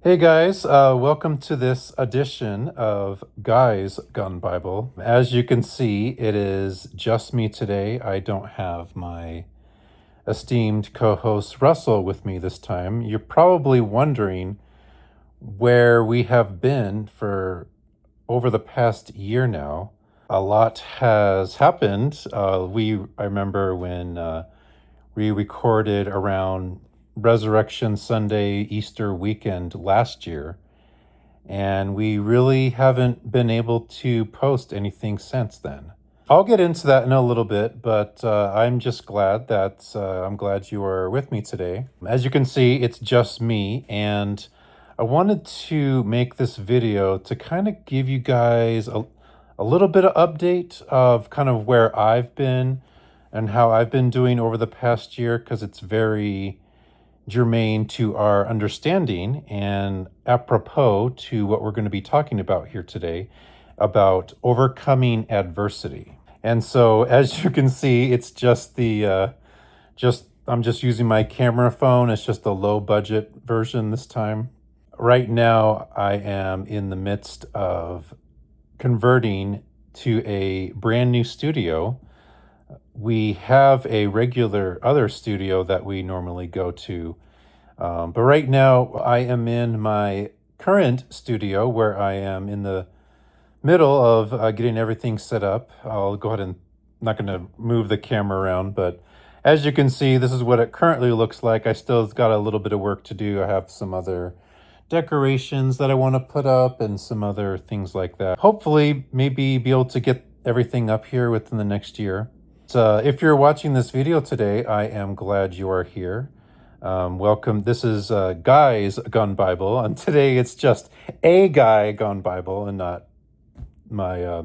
Hey guys, welcome to this edition of Guy's Gun Bible. As you can see, it is just me today. I don't have my esteemed co-host Russell with me this time. You're probably wondering where we have been for over the past year now. A lot has happened. I remember when we recorded around Resurrection Sunday, Easter weekend last year, and we really haven't been able to post anything since then. I'll get into that in a little bit, but I'm just glad that I'm glad you are with me today. As you can see, it's just me, and I wanted to make this video to kind of give you guys a little bit of update of kind of where I've been and how I've been doing over the past year, because it's very germane to our understanding and apropos to what we're going to be talking about here today about overcoming adversity. And so, as you can see, it's just I'm just using my camera phone. It's just a low budget version this time. Right now, I am in the midst of converting to a brand new studio. We have a regular other studio that we normally go to. But right now, I am in my current studio where I am in the middle of getting everything set up. I'll go ahead and not going to move the camera around, but as you can see, this is what it currently looks like. I still got a little bit of work to do. I have some other decorations that I want to put up and some other things like that. Hopefully, maybe be able to get everything up here within the next year. So if you're watching this video today, I am glad you are here. Welcome. This is Guy's Gun Bible, and today it's just a Guy Gun Bible and not my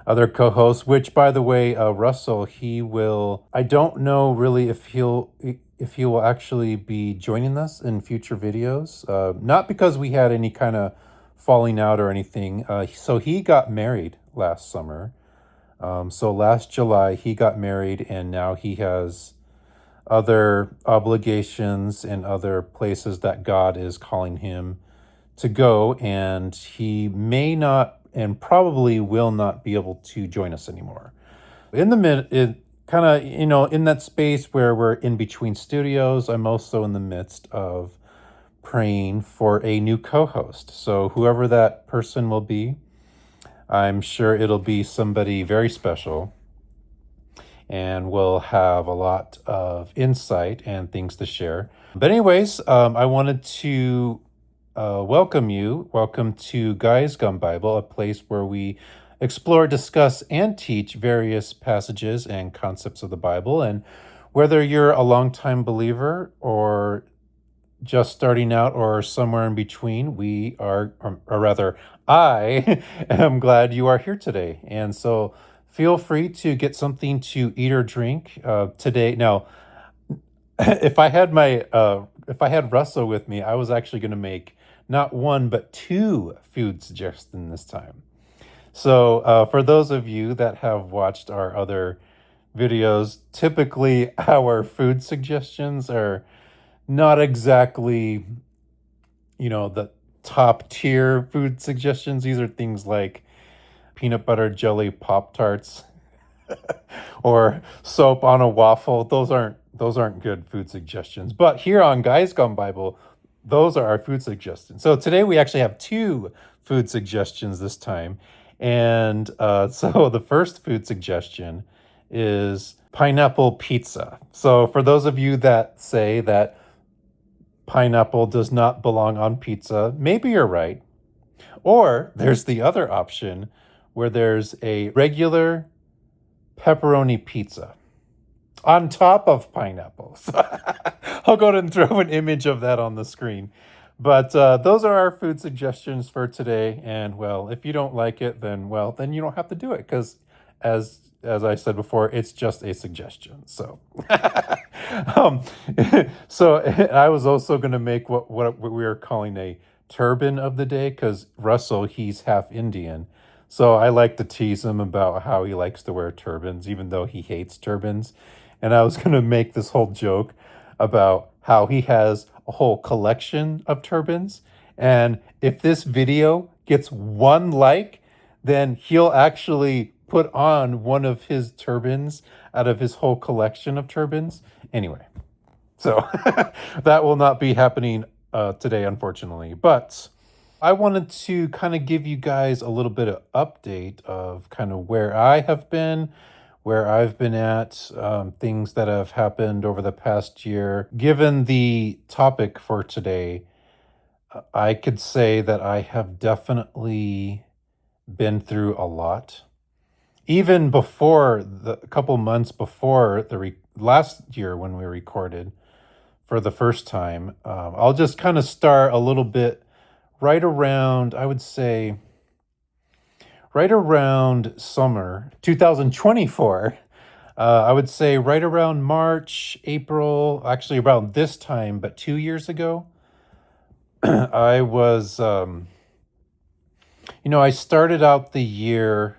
other co-host, which, by the way, Russell, I don't know really if he will actually be joining us in future videos. Not because we had any kind of falling out or anything. So he got married last summer. So last July he got married, and now he has other obligations and other places that God is calling him to go, and he may not and probably will not be able to join us anymore. In the kind of, in that space where we're in between studios, I'm also in the midst of praying for a new co-host. So whoever that person will be, I'm sure it'll be somebody very special and will have a lot of insight and things to share. But anyways, I wanted to welcome you. Welcome to Guy's Gun Bible, a place where we explore, discuss, and teach various passages and concepts of the Bible. And whether you're a longtime believer or just starting out or somewhere in between, or rather, I am glad you are here today. And so feel free to get something to eat or drink today. Now, if I had Russell with me, I was actually going to make not one but two food suggestions this time. So for those of you that have watched our other videos, typically our food suggestions are not exactly, the top tier food suggestions. These are things like peanut butter jelly Pop-Tarts or soap on a waffle. Those aren't good food suggestions. But here on Guy's Gun Bible, those are our food suggestions. So today we actually have two food suggestions this time. And so the first food suggestion is pineapple pizza. So for those of you that say that pineapple does not belong on pizza, maybe you're right. Or there's the other option where there's a regular pepperoni pizza on top of pineapples. I'll go ahead and throw an image of that on the screen. But those are our food suggestions for today. And well, if you don't like it, then you don't have to do it, because as I said before, it's just a suggestion. So, so I was also going to make what we are calling a turban of the day, because Russell, he's half Indian. So I like to tease him about how he likes to wear turbans, even though he hates turbans. And I was going to make this whole joke about how he has a whole collection of turbans, And if this video gets 1 like, then he'll actually put on one of his turbans out of his whole collection of turbans. Anyway, so that will not be happening today, unfortunately. But I wanted to kind of give you guys a little bit of update of kind of where I have been, where I've been at, things that have happened over the past year. Given the topic for today, I could say that I have definitely been through a lot. Even before a couple months before last year when we recorded for the first time, I'll just kind of start a little bit right around, I would say, right around summer 2024. I would say right around March, April, actually around this time, but 2 years ago, I was, I started out the year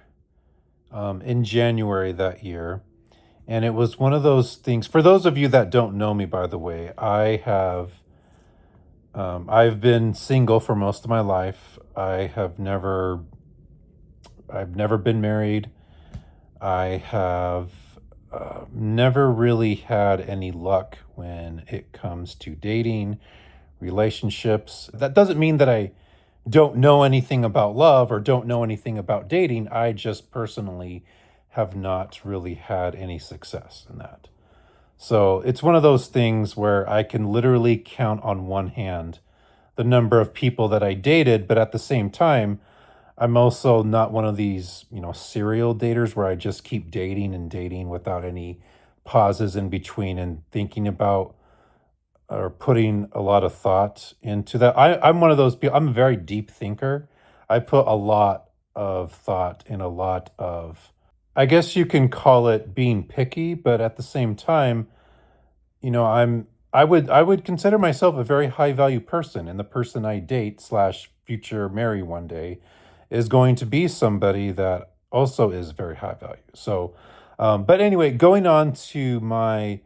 in January that year. And it was one of those things. For those of you that don't know me, by the way, I've been single for most of my life. I've never been married. I have never really had any luck when it comes to dating, relationships. That doesn't mean that I don't know anything about love or don't know anything about dating. I just personally have not really had any success in that. So it's one of those things where I can literally count on one hand the number of people that I dated, but at the same time, I'm also not one of these, serial daters where I just keep dating and dating without any pauses in between and thinking about or putting a lot of thought into that. I'm one of those people, I'm a very deep thinker. I put a lot of thought in a lot of, I guess you can call it being picky, but at the same time, I would consider myself a very high value person, and the person I date slash future marry one day is going to be somebody that also is very high value. So, but anyway, going on to my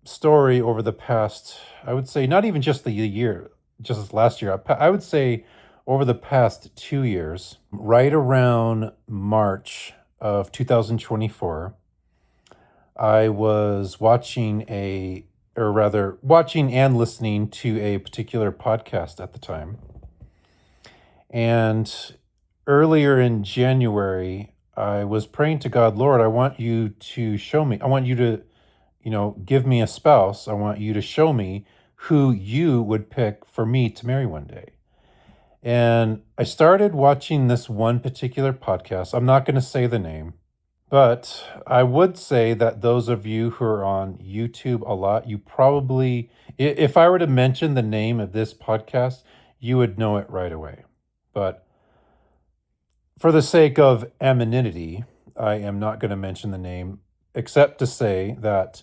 story over the past, I would say not even just the year, just this last year. I would say over the past 2 years, right around March of 2024, I was watching and listening to a particular podcast at the time. And earlier in January, I was praying to God, Lord, I want you to show me, I want you to, give me a spouse. I want you to show me who you would pick for me to marry one day. And I started watching this one particular podcast. I'm not going to say the name. But I would say that those of you who are on YouTube a lot, you probably, if I were to mention the name of this podcast, you would know it right away. But for the sake of anonymity, I am not going to mention the name, except to say that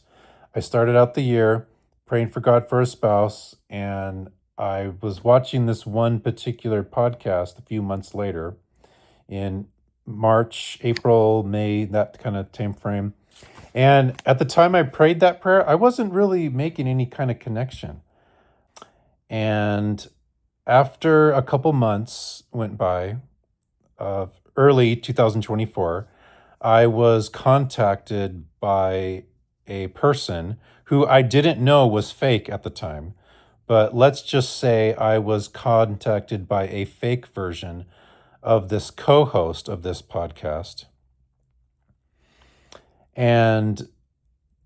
I started out the year praying for God for a spouse, and I was watching this one particular podcast a few months later in March, April, May, that kind of time frame. And at the time I prayed that prayer, I wasn't really making any kind of connection. And after a couple months went by, early 2024, I was contacted by a person who I didn't know was fake at the time. But let's just say I was contacted by a fake version of this co-host of this podcast. And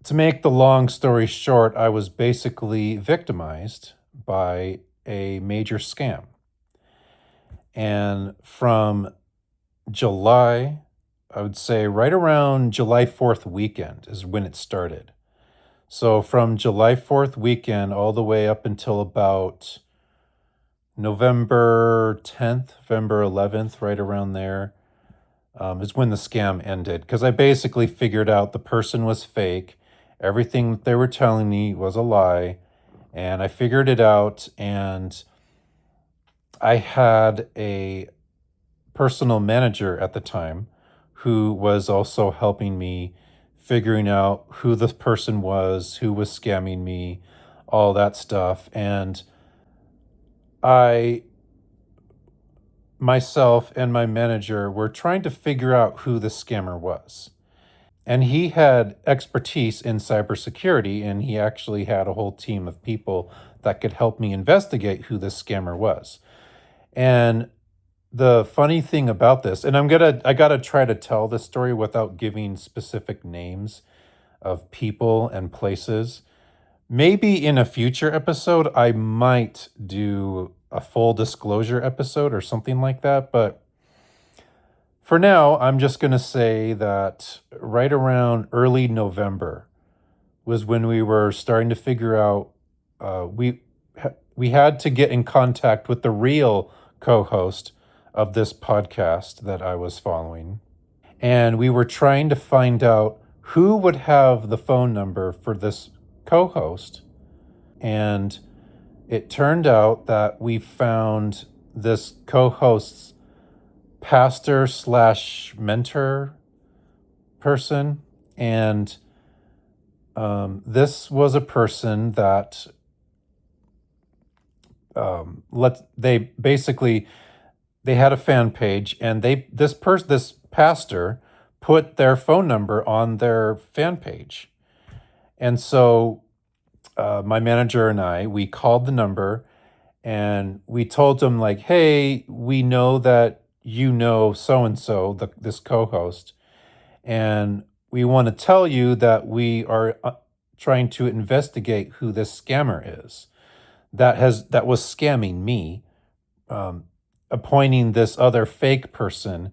to make the long story short, I was basically victimized by a major scam. And from July, I would say right around July 4th weekend is when it started. So from July 4th weekend all the way up until about November 10th, November 11th, right around there, is when the scam ended. Because I basically figured out the person was fake. Everything that they were telling me was a lie. And I figured it out. And I had a personal manager at the time who was also helping me figuring out who the person was, who was scamming me, all that stuff. And myself and my manager were trying to figure out who the scammer was. And he had expertise in cybersecurity, and he actually had a whole team of people that could help me investigate who this scammer was. And the funny thing about this, and I gotta try to tell this story without giving specific names of people and places. Maybe in a future episode, I might do a full disclosure episode or something like that. But for now, I'm just going to say that right around early November was when we were starting to figure out we had to get in contact with the real co-host of this podcast that I was following. And we were trying to find out who would have the phone number for this co-host. And it turned out that we found this co-host's pastor slash mentor person. And this was a person that they had a fan page, and this pastor put their phone number on their fan page. And so my manager and we called the number, and we told them, like, hey, we know that you know so-and-so, this co-host, and we want to tell you that we are trying to investigate who this scammer is that was scamming me, appointing this other fake person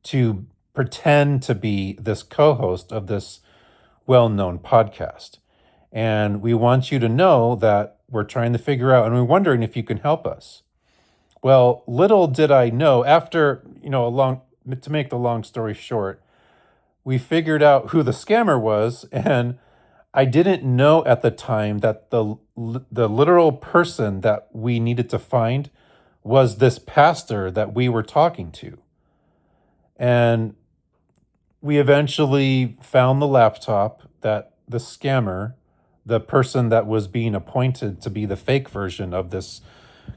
to pretend to be this co-host of this well-known podcast. And we want you to know that we're trying to figure out, and we're wondering if you can help us. Well, little did I know, after, to make the long story short, we figured out who the scammer was, and I didn't know at the time that the literal person that we needed to find was this pastor that we were talking to. And we eventually found the laptop that the scammer, the person that was being appointed to be the fake version of this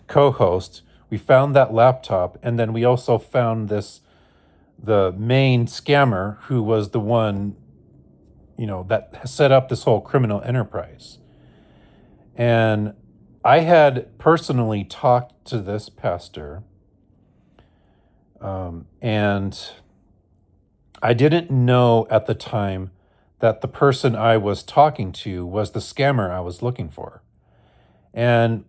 co-host, we found that laptop, and then we also found the main scammer, who was the one, that set up this whole criminal enterprise. And I had personally talked to this pastor, and I didn't know at the time that the person I was talking to was the scammer I was looking for. And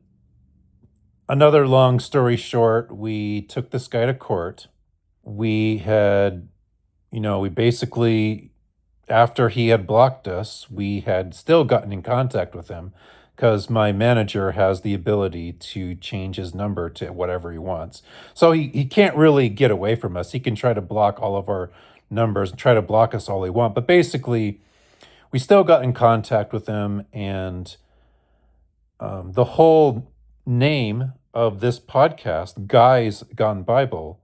another long story short, we took this guy to court. We had, we basically, after he had blocked us, we had still gotten in contact with him, because my manager has the ability to change his number to whatever he wants. So he can't really get away from us. He can try to block all of our numbers and try to block us all he wants. But basically, we still got in contact with him, and the whole name of this podcast, Guys Gone Bible,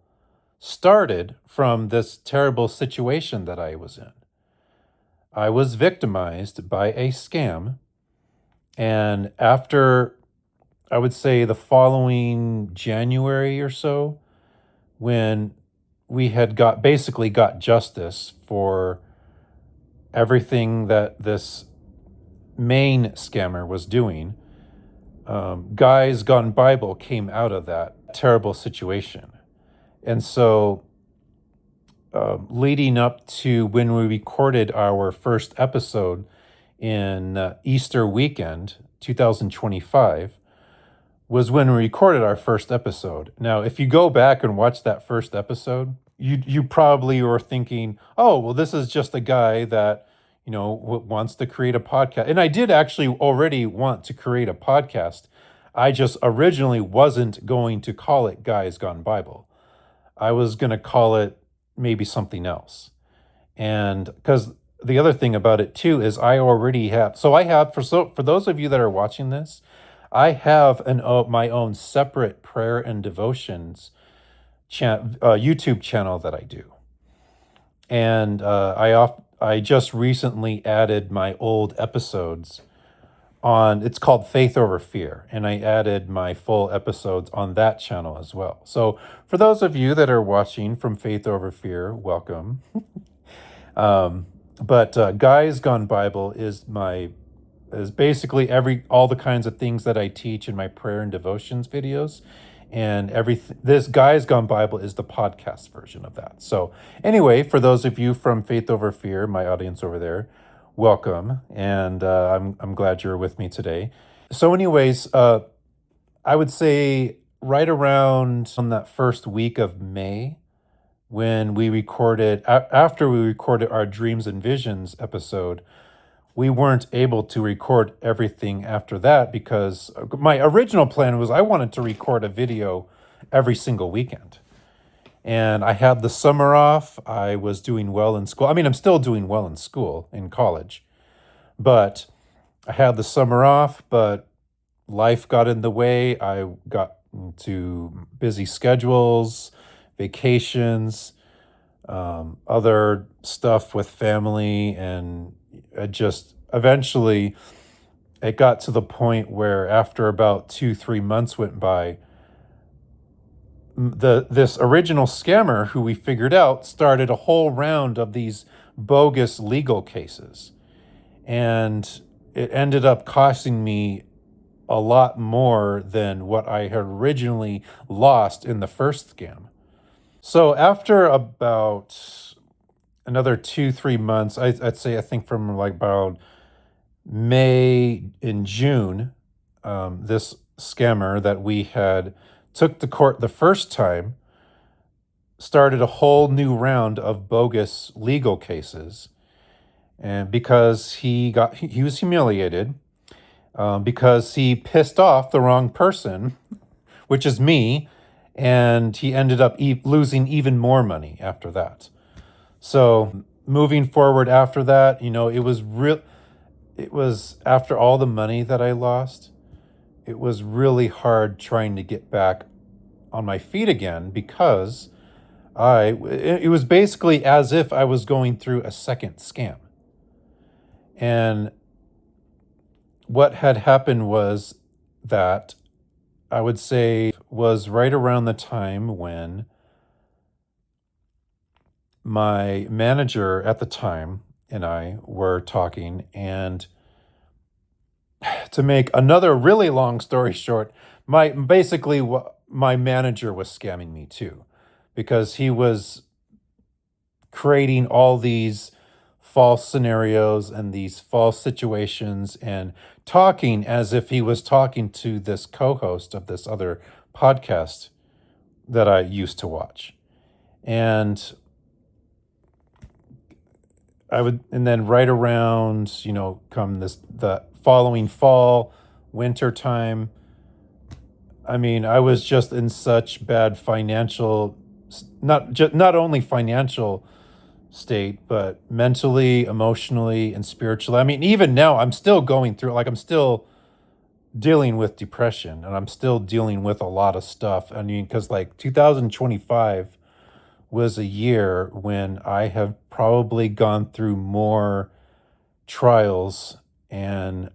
started from this terrible situation that I was in. I was victimized by a scam, and after, I would say, the following January or so, when we had basically got justice for everything that this main scammer was doing, Guys Gone Bible came out of that terrible situation. And so leading up to when we recorded our first episode in Easter weekend 2025 was when we recorded our first episode. Now, if you go back and watch that first episode, you probably were thinking, oh, well, this is just a guy that, wants to create a podcast. And I did actually already want to create a podcast. I just originally wasn't going to call it Guys Gone Bible. I was going to call it maybe something else. And because the other thing about it too is I already have, for those of you that are watching this, I have my own separate prayer and devotions YouTube channel that I do. And I just recently added my old episodes it's called Faith Over Fear, and I added my full episodes on that channel as well. So for those of you that are watching from Faith Over Fear, welcome. But Guys Gone Bible is basically all the kinds of things that I teach in my prayer and devotions videos, and everything. This Guys Gone Bible is the podcast version of that. So anyway, for those of you from Faith Over Fear, my audience over there, welcome, and I'm glad you're with me today. So anyways, I would say right around on that first week of May, when we recorded after we recorded our Dreams and Visions episode, we weren't able to record everything after that because my original plan was I wanted to record a video every single weekend. And I had the summer off. I was doing well in school. I mean, I'm still doing well in school, in college. But I had the summer off, but life got in the way. I got into busy schedules, vacations, other stuff with family, and it just eventually it got to the point where after about 2-3 months went by, this original scammer who we figured out started a whole round of these bogus legal cases, and it ended up costing me a lot more than what I had originally lost in the first scam. So after about another 2-3 months, I'd say I think from like about May and June, this scammer that we had took to court the first time started a whole new round of bogus legal cases, and because he was humiliated, because he pissed off the wrong person, which is me, and he ended up losing even more money after that. So moving forward after that, it was after all the money that I lost, it was really hard trying to get back on my feet again because it was basically as if I was going through a second scam. And what had happened was that I would say was right around the time when my manager at the time and I were talking, and to make another really long story short, my manager was scamming me too, because he was creating all these false scenarios and these false situations and talking as if he was talking to this co-host of this other podcast that I used to watch. And then right around, come the following fall, winter time, I mean, I was just in such bad financial, not only financial state, but mentally, emotionally, and spiritually. I mean, even now, I'm still going through, like, I'm still dealing with depression, and I'm still dealing with a lot of stuff. I mean, because like 2025 was a year when I have probably gone through more trials and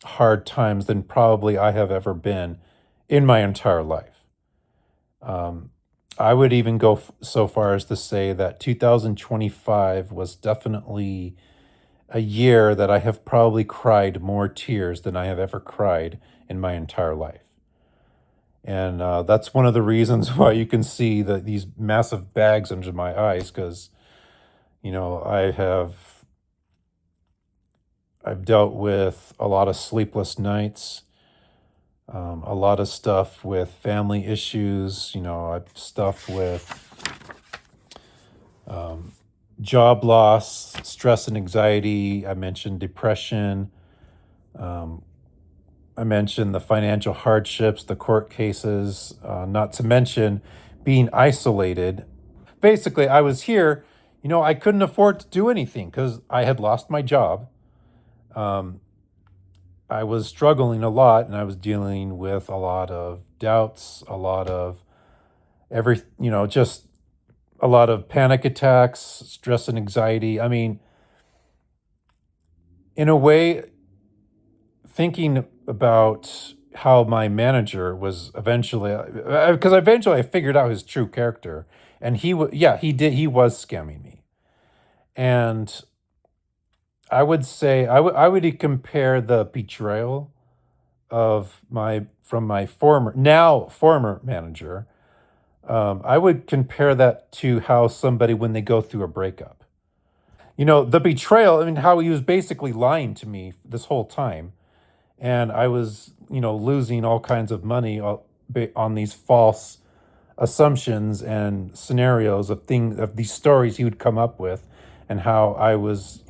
hard times than probably I have ever been in my entire life. I would even go so far as to say that 2025 was definitely a year that I have probably cried more tears than I have ever cried in my entire life. And that's one of the reasons why you can see these massive bags under my eyes, because, I've dealt with a lot of sleepless nights, a lot of stuff with family issues, stuff with job loss, stress and anxiety. I mentioned depression. I mentioned the financial hardships, the court cases, not to mention being isolated. Basically, I was here, I couldn't afford to do anything because I had lost my job. I was struggling a lot, and I was dealing with a lot of doubts, a lot of just a lot of panic attacks, stress and anxiety. I mean, in a way, thinking about how my manager was eventually, because eventually I figured out his true character, and he was scamming me. And I would say I would compare the betrayal of my from my former manager. I would compare that to how somebody when they go through a breakup. The betrayal. I mean, how he was basically lying to me this whole time, and I was, losing all kinds of money on these false assumptions and scenarios of these stories he would come up with, and how I was,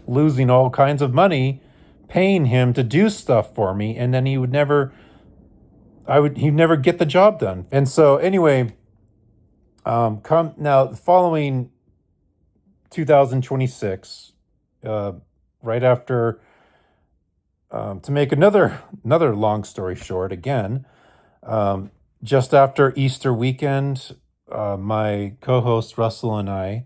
losing all kinds of money paying him to do stuff for me, and then he'd never get the job done. And so anyway, come now following 2026, right after, to make another long story short again, just after Easter weekend, my co-host Russell and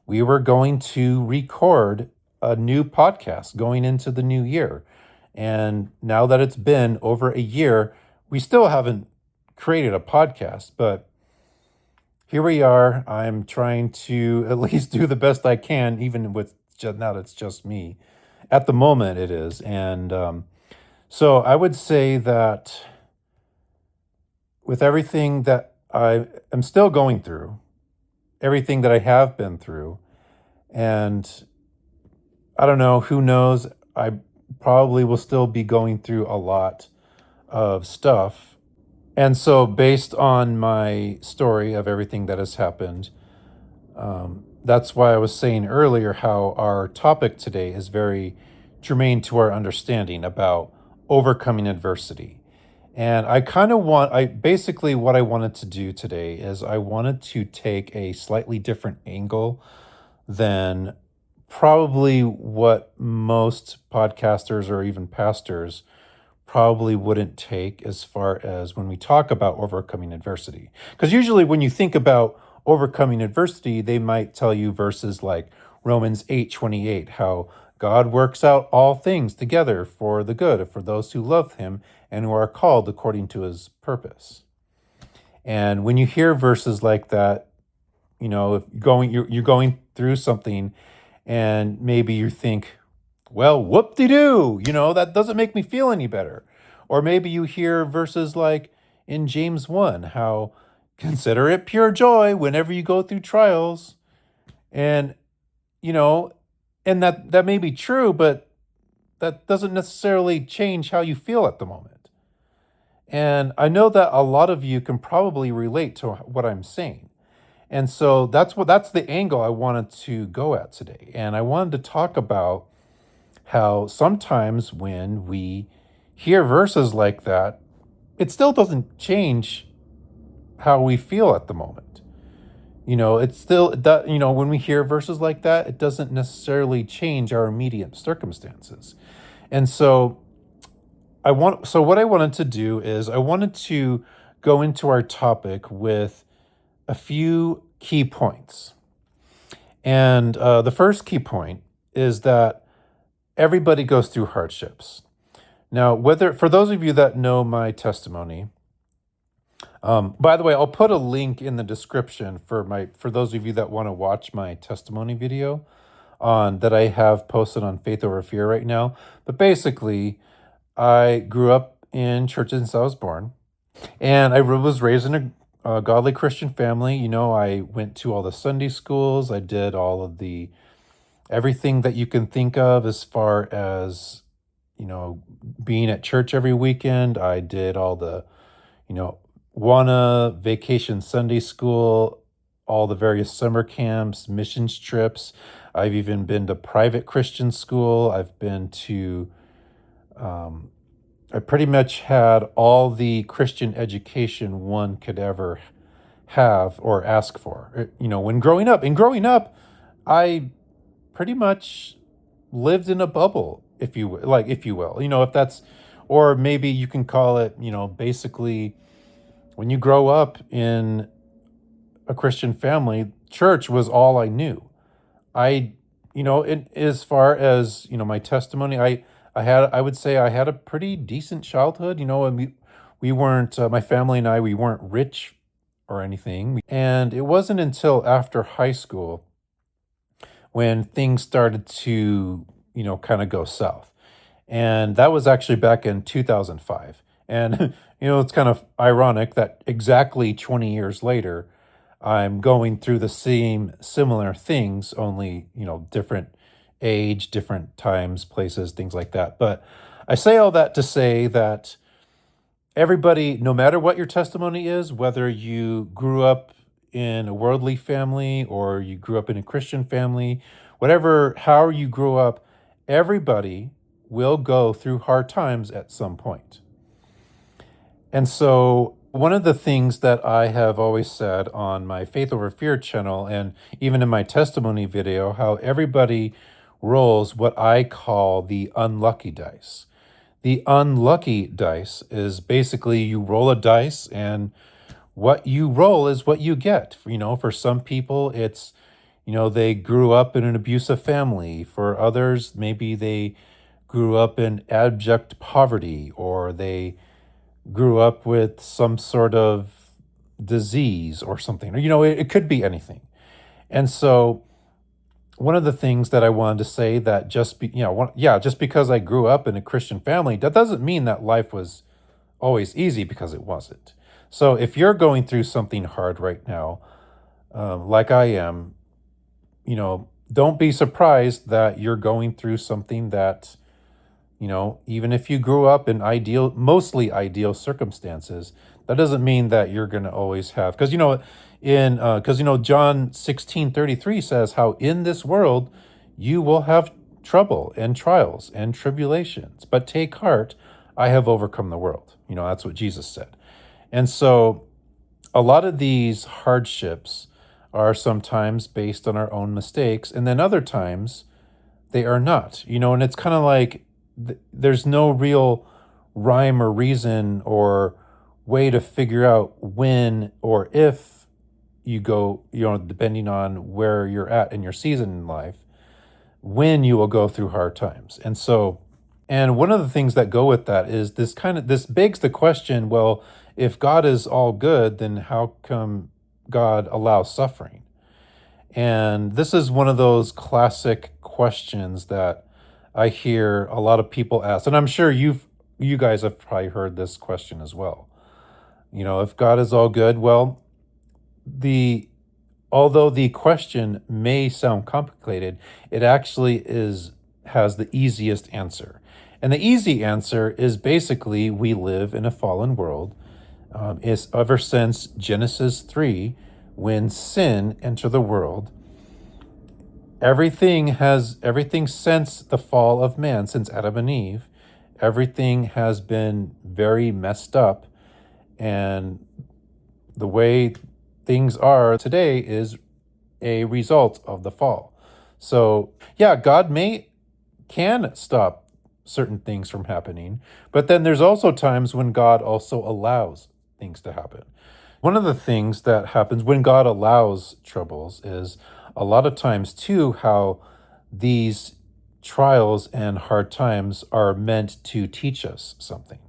we were going to record a new podcast going into the new year. And now that it's been over a year, we still haven't created a podcast, but here we are. I'm trying to at least do the best I can, even with now that it's just me. At the moment, it is. And so I would say that with everything that I am still going through, everything that I have been through, and I don't know, who knows, I probably will still be going through a lot of stuff. And so, based on my story of everything that has happened, that's why I was saying earlier how our topic today is very germane to our understanding about overcoming adversity. And I basically what I wanted to do today is I wanted to take a slightly different angle than probably what most podcasters or even pastors probably wouldn't take, as far as when we talk about overcoming adversity. Because usually when you think about overcoming adversity, they might tell you verses like Romans 8:28, how God works out all things together for the good for those who love him and who are called according to his purpose. And when you hear verses like that, if you're going through something, and maybe you think, well, whoop-de-doo, that doesn't make me feel any better. Or maybe you hear verses like in James 1, how consider it pure joy whenever you go through trials. And, you know, and that may be true, but that doesn't necessarily change how you feel at the moment. And I know that a lot of you can probably relate to what I'm saying. And so that's the angle I wanted to go at today. And I wanted to talk about how sometimes when we hear verses like that, it still doesn't change how we feel at the moment. It's still that, when we hear verses like that, it doesn't necessarily change our immediate circumstances. And so what I wanted to do is I wanted to go into our topic with a few key points. And the first key point is that everybody goes through hardships. Now, whether for those of you that know my testimony, by the way, I'll put a link in the description for those of you that want to watch my testimony video on that I have posted on Faith Over Fear right now. But basically, I grew up in churches since I was born, and I was raised in a godly Christian family. I went to all the Sunday schools. I did all of everything that you can think of as far as, being at church every weekend. I did all the, WANA, Vacation Sunday School, all the various summer camps, missions trips. I've even been to private Christian school. I've been to, I pretty much had all the Christian education one could ever have or ask for. When growing up. And growing up, I pretty much lived in a bubble, if you will. If that's, or maybe you can call it, basically, when you grow up in a Christian family, church was all I knew. As far as, my testimony, I would say I had a pretty decent childhood, and we weren't, my family and I, we weren't rich or anything. And it wasn't until after high school when things started to, kind of go south. And that was actually back in 2005. And, it's kind of ironic that exactly 20 years later, I'm going through the same similar things, only, different age, different times, places, things like that. But I say all that to say that everybody, no matter what your testimony is, whether you grew up in a worldly family or you grew up in a Christian family, whatever, how you grew up, everybody will go through hard times at some point. And so, one of the things that I have always said on my Faith Over Fear channel and even in my testimony video, how everybody rolls what I call the unlucky dice. The unlucky dice is basically you roll a dice and what you roll is what you get. For some people, it's, they grew up in an abusive family. For others, maybe they grew up in abject poverty or they grew up with some sort of disease or something. Or, it could be anything. And so, one of the things that I wanted to say that just because I grew up in a Christian family, that doesn't mean that life was always easy, because it wasn't. So if you're going through something hard right now, like I am, don't be surprised that you're going through something that, even if you grew up in mostly ideal circumstances, that doesn't mean that you're going to always have, John 16:33 says how in this world you will have trouble and trials and tribulations, but take heart, I have overcome the world. That's what Jesus said. And so a lot of these hardships are sometimes based on our own mistakes, and then other times they are not, and it's kind of like there's no real rhyme or reason or way to figure out when or if you go, depending on where you're at in your season in life, when you will go through hard times. And one of the things that go with that is this begs the question, well, if God is all good, then how come God allows suffering? And this is one of those classic questions that I hear a lot of people ask. And I'm sure you guys have probably heard this question as well. If God is all good, well, although the question may sound complicated, it actually has the easiest answer. And the easy answer is basically we live in a fallen world. It's ever since Genesis 3, when sin entered the world, everything since the fall of man, since Adam and Eve, everything has been very messed up. And the way things are today is a result of the fall. So, yeah, God can stop certain things from happening, but then there's also times when God also allows things to happen. One of the things that happens when God allows troubles is a lot of times too how these trials and hard times are meant to teach us something.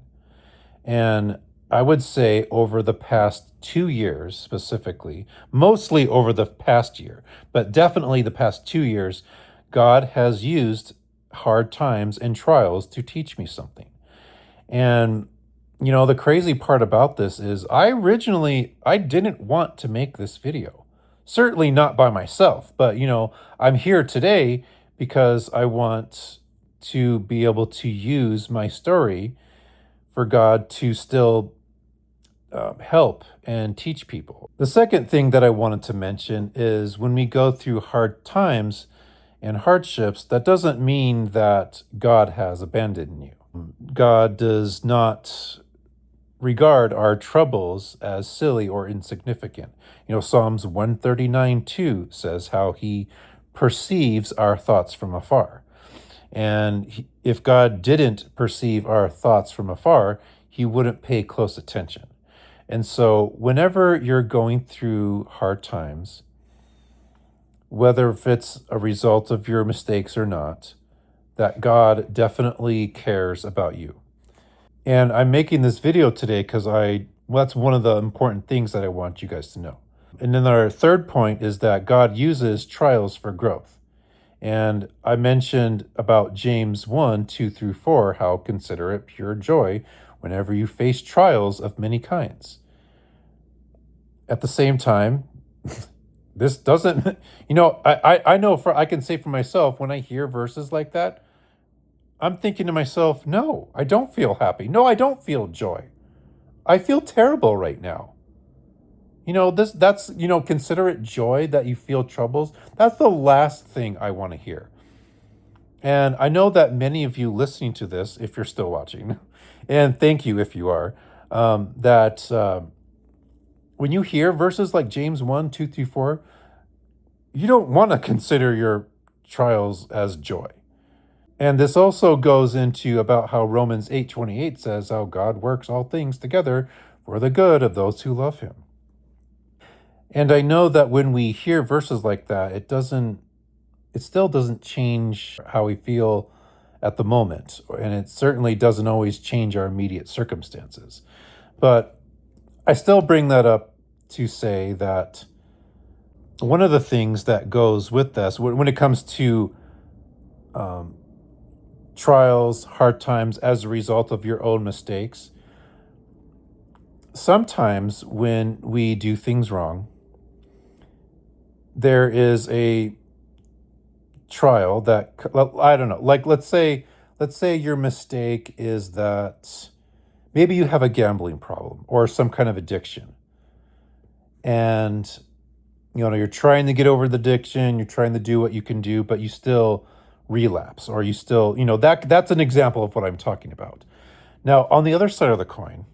And I would say over the past 2 years specifically, mostly over the past year, but definitely the past 2 years, God has used hard times and trials to teach me something. And, the crazy part about this is I didn't want to make this video. Certainly not by myself, but, I'm here today because I want to be able to use my story for God to still help and teach people. The second thing that I wanted to mention is when we go through hard times and hardships, that doesn't mean that God has abandoned you. God does not regard our troubles as silly or insignificant. Psalms 139:2 says how he perceives our thoughts from afar. And if God didn't perceive our thoughts from afar, he wouldn't pay close attention. And so whenever you're going through hard times, whether if it's a result of your mistakes or not, that God definitely cares about you. And I'm making this video today because that's one of the important things that I want you guys to know. And then our third point is that God uses trials for growth. And I mentioned about James 1, 2 through 4, how consider it pure joy whenever you face trials of many kinds. At the same time, this doesn't, I know I can say for myself, when I hear verses like that, I'm thinking to myself, no, I don't feel happy. No, I don't feel joy. I feel terrible right now. Consider it joy that you feel troubles. That's the last thing I want to hear. And I know that many of you listening to this, if you're still watching, and thank you if you are, that when you hear verses like James 1, 2 through 4, you don't want to consider your trials as joy. And this also goes into about how Romans 8:28 says how God works all things together for the good of those who love him. And I know that when we hear verses like that, it still doesn't change how we feel at the moment, and it certainly doesn't always change our immediate circumstances. But I still bring that up to say that one of the things that goes with this, when it comes to trials, hard times as a result of your own mistakes, sometimes when we do things wrong, there is a trial that, I don't know, like let's say your mistake is that maybe you have a gambling problem or some kind of addiction, and you're trying to get over the addiction, you're trying to do what you can do, but you still relapse, or you still, that's an example of what I'm talking about. Now, on the other side of the coin,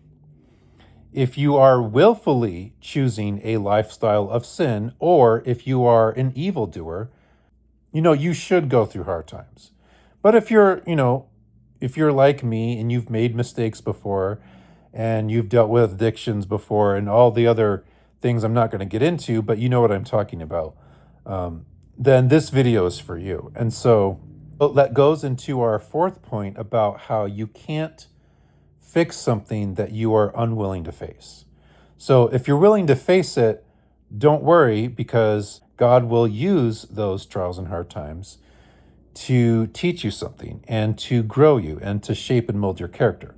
if you are willfully choosing a lifestyle of sin, or if you are an evildoer, you should go through hard times. But if you're like me and you've made mistakes before and you've dealt with addictions before and all the other things I'm not going to get into, but you know what I'm talking about, then this video is for you. And so that goes into our fourth point about how you can't fix something that you are unwilling to face. So if you're willing to face it, don't worry, because God will use those trials and hard times to teach you something and to grow you and to shape and mold your character.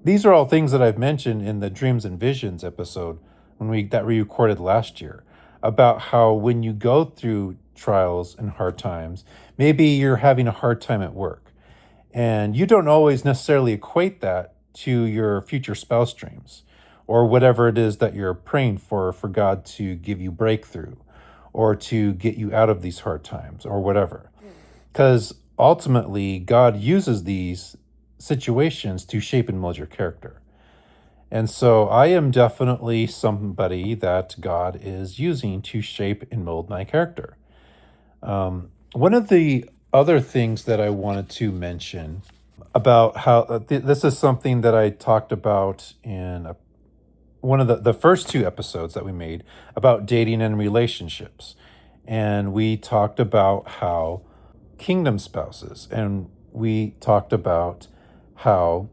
These are all things that I've mentioned in the Dreams and Visions episode that we recorded last year, about how when you go through trials and hard times, maybe you're having a hard time at work, and you don't always necessarily equate that to your future spouse dreams or whatever it is that you're praying for God to give you breakthrough or to get you out of these hard times or whatever. Because ultimately, God uses these situations to shape and mold your character. And so I am definitely somebody that God is using to shape and mold my character. One of the other things that I wanted to mention about how this is something that I talked about in one of the first two episodes that we made about dating and relationships. And we talked about how kingdom spouses, and we talked about how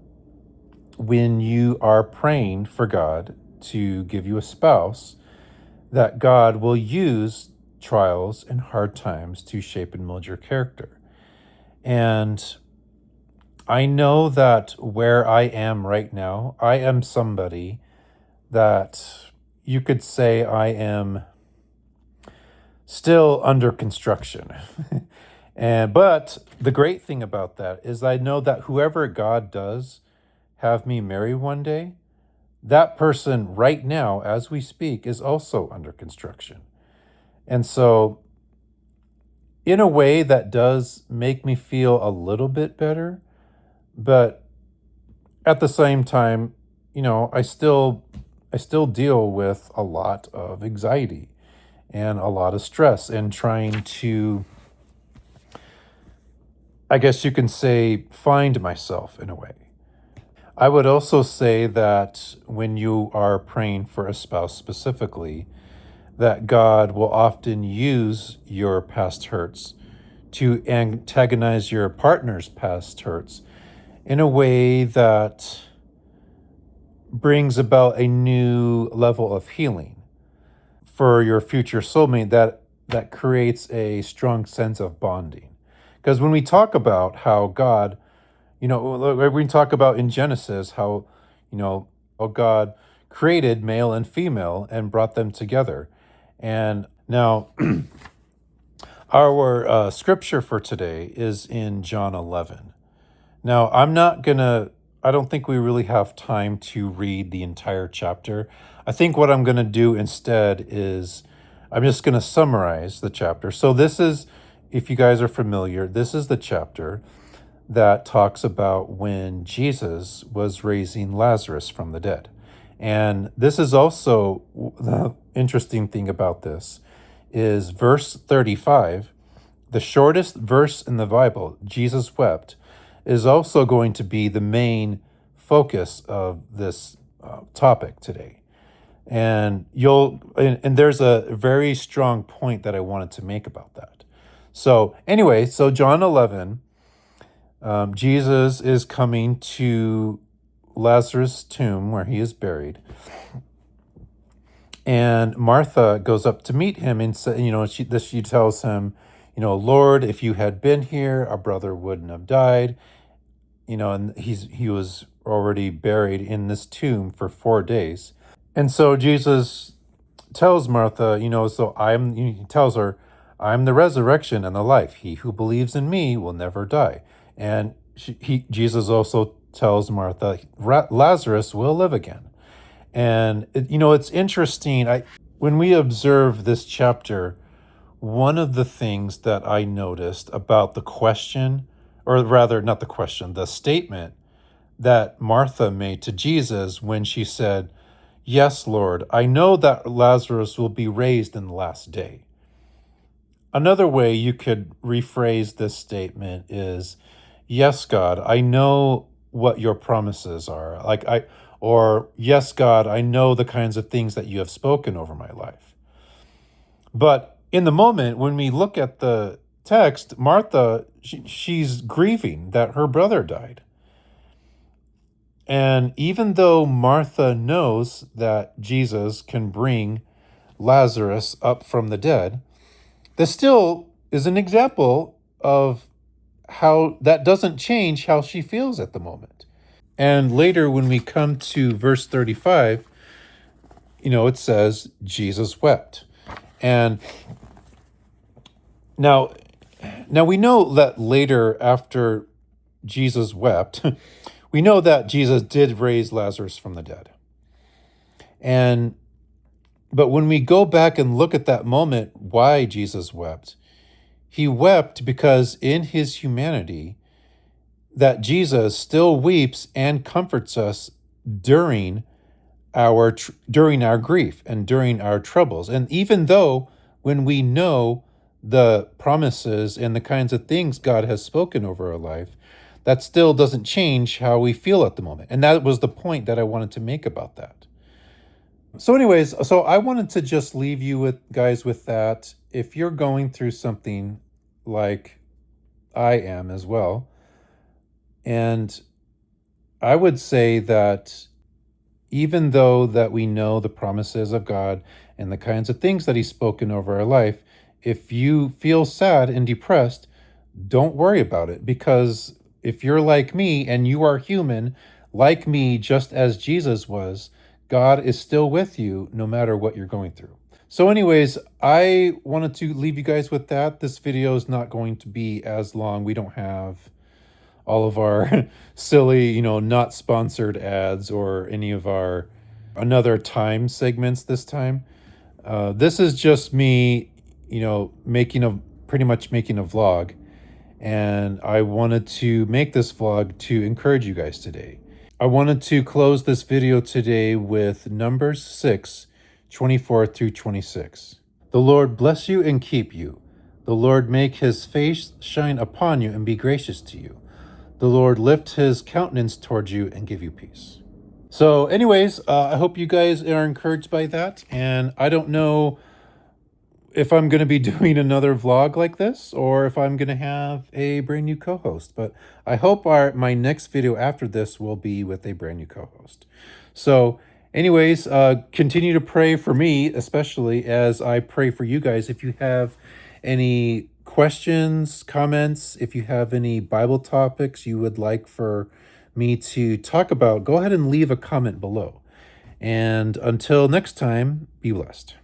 when you are praying for God to give you a spouse, that God will use trials and hard times to shape and mold your character. And I know that where I am right now, I am somebody that you could say I am still under construction. But the great thing about that is I know that whoever God does have me marry one day, that person right now, as we speak, is also under construction. And so, in a way, that does make me feel a little bit better. But at the same time, I still deal with a lot of anxiety and a lot of stress and trying to, I guess you can say, find myself in a way. I would also say that when you are praying for a spouse specifically, that God will often use your past hurts to antagonize your partner's past hurts in a way that brings about a new level of healing for your future soulmate that creates a strong sense of bonding. Because when we talk about how God, we talk about in Genesis how, how God created male and female and brought them together. And now our scripture for today is in John 11. Now, I don't think we really have time to read the entire chapter. I think what I'm going to do instead is I'm just going to summarize the chapter. So, this is, if you guys are familiar, this is the chapter that talks about when Jesus was raising Lazarus from the dead. And this is also the interesting thing about this is verse 35, the shortest verse in the Bible, Jesus wept, is also going to be the main focus of this topic today. And and there's a very strong point that I wanted to make about that. So anyway, so John 11, Jesus is coming to Lazarus' tomb where he is buried. And Martha goes up to meet him and she tells him, Lord, if you had been here, our brother wouldn't have died. And he was already buried in this tomb for 4 days. And so Jesus tells Martha, he tells her, I'm the resurrection and the life. He who believes in me will never die. And Jesus also tells Martha, Lazarus will live again. And it's interesting. When we observe this chapter, one of the things that I noticed about the question, or rather not the question, the statement that Martha made to Jesus when she said, yes, Lord, I know that Lazarus will be raised in the last day. Another way you could rephrase this statement is, yes, God, I know what your promises are. Or yes, God, I know the kinds of things that you have spoken over my life. But in the moment, when we look at the text, Martha, she's grieving that her brother died. And even though Martha knows that Jesus can bring Lazarus up from the dead, this still is an example of how that doesn't change how she feels at the moment. And later, when we come to verse 35, it says, Jesus wept. And now we know that later, after Jesus wept, we know that Jesus did raise Lazarus from the dead. But when we go back and look at that moment, why Jesus wept, he wept because in his humanity, that Jesus still weeps and comforts us during our grief and during our troubles. And even though when we know the promises and the kinds of things God has spoken over our life, that still doesn't change how we feel at the moment. And that was the point that I wanted to make about that. So anyways, so I wanted to just leave you with that. If you're going through something like I am as well, and I would say that even though that we know the promises of God and the kinds of things that he's spoken over our life, if you feel sad and depressed, don't worry about it, because if you're like me and you are human, like me, just as Jesus was, God is still with you no matter what you're going through. So anyways, I wanted to leave you guys with that. This video is not going to be as long. We don't have all of our silly, not sponsored ads or any of our another time segments this time. This is just me, pretty much making a vlog. And I wanted to make this vlog to encourage you guys today. I wanted to close this video today with Numbers 6, 24 through 26. The Lord bless you and keep you. The Lord make his face shine upon you and be gracious to you. The Lord lift his countenance towards you and give you peace. So anyways, I hope you guys are encouraged by that. And I don't know if I'm going to be doing another vlog like this or if I'm going to have a brand new co-host. But I hope my next video after this will be with a brand new co-host. So anyways, continue to pray for me, especially as I pray for you guys. If you have any questions, comments, if you have any Bible topics you would like for me to talk about, go ahead and leave a comment below. And until next time, be blessed.